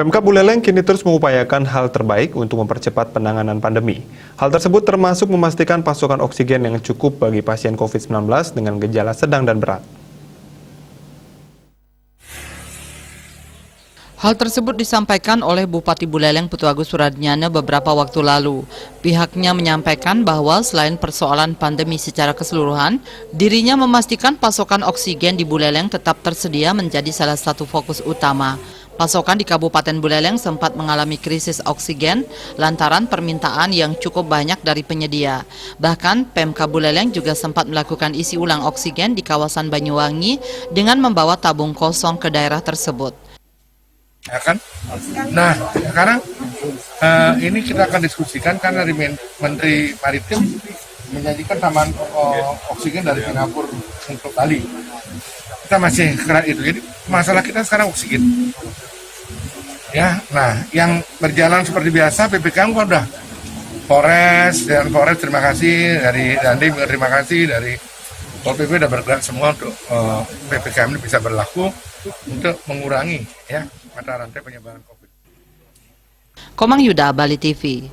Pemkab Buleleng kini terus mengupayakan hal terbaik untuk mempercepat penanganan pandemi. Hal tersebut termasuk memastikan pasokan oksigen yang cukup bagi pasien COVID-19 dengan gejala sedang dan berat. Hal tersebut disampaikan oleh Bupati Buleleng Putuagus Suradnyana beberapa waktu lalu. Pihaknya menyampaikan bahwa selain persoalan pandemi secara keseluruhan, dirinya memastikan pasokan oksigen di Buleleng tetap tersedia menjadi salah satu fokus utama. Pasokan di Kabupaten Buleleng sempat mengalami krisis oksigen lantaran permintaan yang cukup banyak dari penyedia. Bahkan Pemkab Buleleng juga sempat melakukan isi ulang oksigen di kawasan Banyuwangi dengan membawa tabung kosong ke daerah tersebut. Ya kan? Nah, sekarang ini kita akan diskusikan karena dari Menteri Maritim menjanjikan tambahan oksigen dari Singapura untuk Bali. Kita masih kerat itu. Jadi masalah kita sekarang oksigen. Ya, nah yang berjalan seperti biasa PPKM kan udah Polres terima kasih, dari Dandim terima kasih, dari Pol PP udah bergerak semua untuk PPKM ini bisa berlaku untuk mengurangi ya mata rantai penyebaran COVID. Komang Yuda, Bali TV.